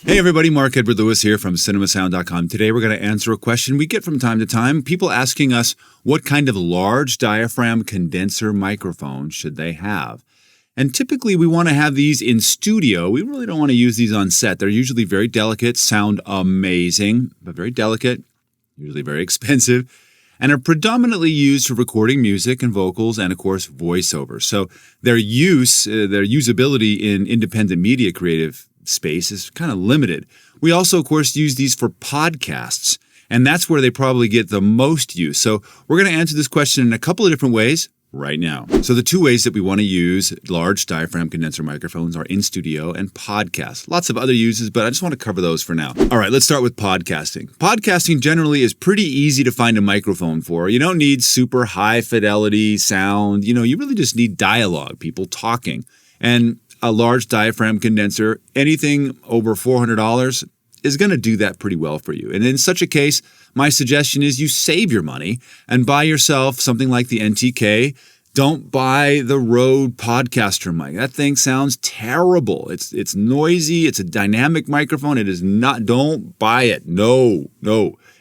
Hey everybody, Mark Edward Lewis here from cinemasound.com. Today we're going to answer a question we get from time to time. People asking us what kind of large diaphragm condenser microphone should they have. And typically we want to have these in studio. We really don't want to use these on set. They're usually very delicate, sound amazing, but very delicate, usually very expensive, and are predominantly used for recording music and vocals and, of course, voiceover. So their usability in independent media creative space is kind of limited. We also, of course, use these for podcasts, and that's where they probably get the most use. So we're going to answer this question in a couple of different ways right now. So the two ways that we want to use large diaphragm condenser microphones are in studio and podcast. Lots of other uses, but I just want to cover those for now. All right, let's start with podcasting. Podcasting generally is pretty easy to find a microphone for. You don't need super high fidelity sound. You really just need dialogue, people talking. And a large diaphragm condenser, anything over $400 is going to do that pretty well for you. And in such a case, my suggestion is you save your money and buy yourself something like the NTK. Don't buy the Røde podcaster mic. That thing sounds terrible. It's noisy. It's a dynamic microphone. It is not. Don't buy it. No.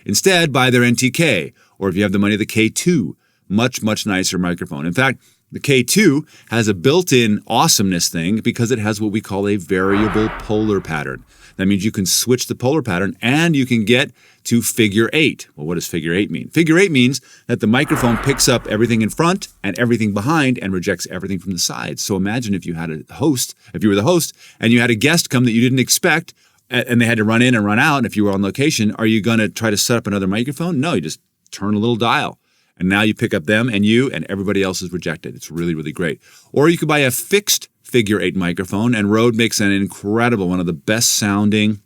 Instead, buy their NTK, or if you have the money, the K2. Much nicer microphone. In fact, the K2 has a built-in awesomeness thing because it has what we call a variable polar pattern. That means you can switch the polar pattern and you can get to figure 8. Well, what does figure 8 mean? Figure 8 means that the microphone picks up everything in front and everything behind and rejects everything from the sides. So imagine if you had a host, if you were the host and you had a guest come that you didn't expect and they had to run in and run out. And if you were on location, are you going to try to set up another microphone? No, you just turn a little dial. And now you pick up them and you and everybody else is rejected. It's really great. Or you could buy a fixed figure 8 microphone, and Røde makes an incredible, one of the best sounding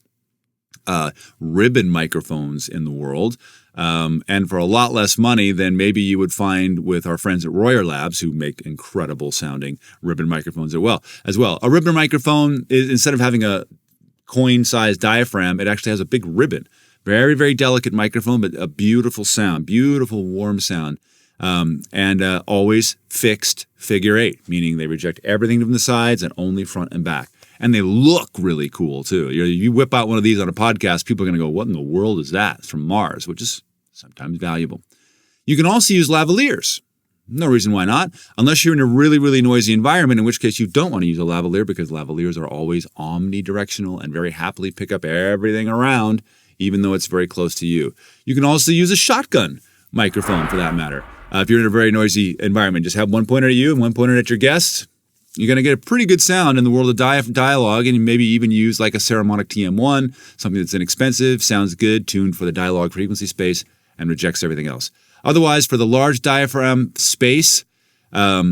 ribbon microphones in the world. And for a lot less money than maybe you would find with our friends at Royer Labs, who make incredible sounding ribbon microphones as well. A ribbon microphone is, instead of having a coin-sized diaphragm, it actually has a big ribbon. Very delicate microphone, but a beautiful sound, beautiful warm sound, and always fixed figure 8, meaning they reject everything from the sides and only front and back. And they look really cool too. You whip out one of these on a podcast, people are going to go, "What in the world is that?" It's from Mars, which is sometimes valuable. You can also use lavaliers. No reason why not, unless you're in a really noisy environment, in which case you don't want to use a lavalier because lavaliers are always omnidirectional and very happily pick up everything around, even though it's very close to you. You can also use a shotgun microphone for that matter. If you're in a very noisy environment, just have one pointer at you and one pointer at your guests. You're going to get a pretty good sound in the world of dialogue, and maybe even use like a Saramonic TM1, something that's inexpensive, sounds good, tuned for the dialogue frequency space, and rejects everything else. Otherwise, for the large diaphragm space, a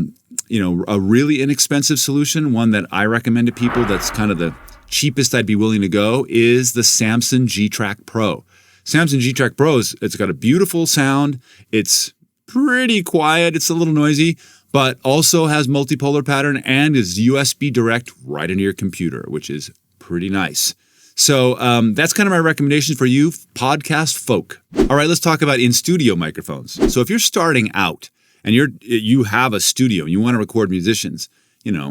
really inexpensive solution, one that I recommend to people that's kind of the cheapest I'd be willing to go, is the Samson G-Track Pro. Samson G-Track Pro, it's got a beautiful sound. It's pretty quiet. It's a little noisy, but also has multipolar pattern and is USB direct right into your computer, which is pretty nice. So that's kind of my recommendation for you podcast folk. All right, let's talk about in-studio microphones. So if you're starting out and you have a studio and you want to record musicians,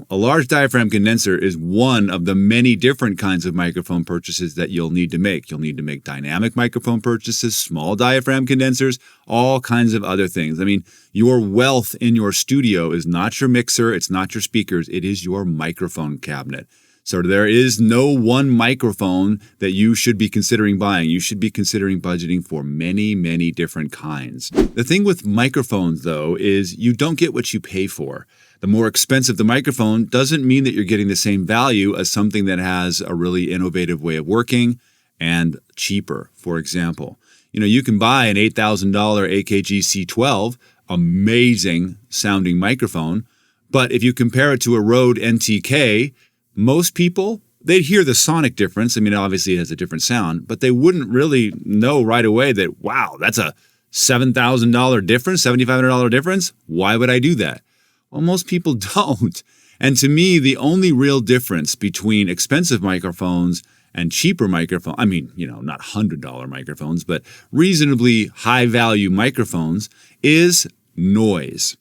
a large diaphragm condenser is one of the many different kinds of microphone purchases that you'll need to make. You'll need to make dynamic microphone purchases, small diaphragm condensers, all kinds of other things. I mean, your wealth in your studio is not your mixer, it's not your speakers, it is your microphone cabinet. So there is no one microphone that you should be considering buying. You should be considering budgeting for many different kinds. The thing with microphones, though, is you don't get what you pay for. The more expensive the microphone doesn't mean that you're getting the same value as something that has a really innovative way of working and cheaper. For example, you can buy an $8,000 AKG C12, amazing sounding microphone, but if you compare it to a Røde NTK, most people, they'd hear the sonic difference. I mean, obviously it has a different sound, but they wouldn't really know right away that, wow, that's a $7,000 difference, $7,500 difference. Why would I do that? Well, most people don't. And to me, the only real difference between expensive microphones and cheaper microphones, I mean, not $100 microphones, but reasonably high value microphones, is noise.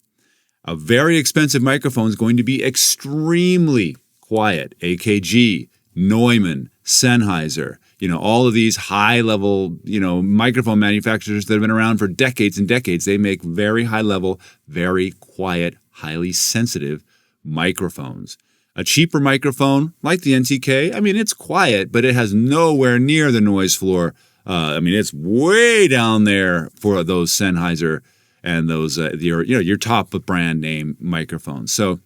A very expensive microphone is going to be extremely quiet. AKG, Neumann, Sennheiser, all of these high-level, microphone manufacturers that have been around for decades and decades. They make very high-level, very quiet, highly sensitive microphones. A cheaper microphone like the NTK, it's quiet, but it has nowhere near the noise floor. It's way down there for those Sennheiser and those your top brand name microphones. So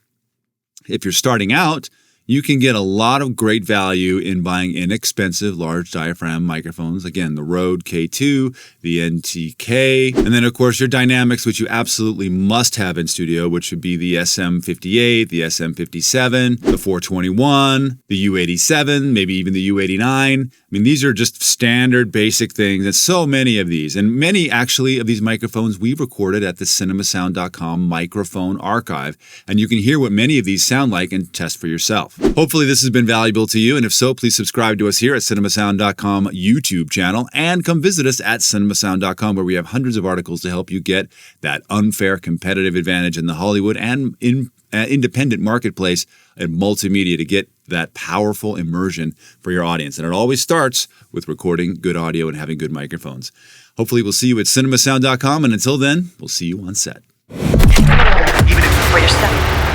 if you're starting out, you can get a lot of great value in buying inexpensive large diaphragm microphones. Again, the Røde K2, the NTK, and then of course your dynamics, which you absolutely must have in studio, which would be the SM58, the SM57, the 421, the U87, maybe even the U89. These are just standard basic things, and so many of these. And many actually of these microphones we've recorded at the cinemasound.com microphone archive, and you can hear what many of these sound like and test for yourself. Hopefully this has been valuable to you, and if so, please subscribe to us here at cinemasound.com YouTube channel, and come visit us at cinemasound.com, where we have hundreds of articles to help you get that unfair competitive advantage in the Hollywood and independent marketplace and multimedia to get that powerful immersion for your audience. And it always starts with recording good audio and having good microphones. Hopefully we'll see you at cinemasound.com, and until then, we'll see you on set. Even if for yourself.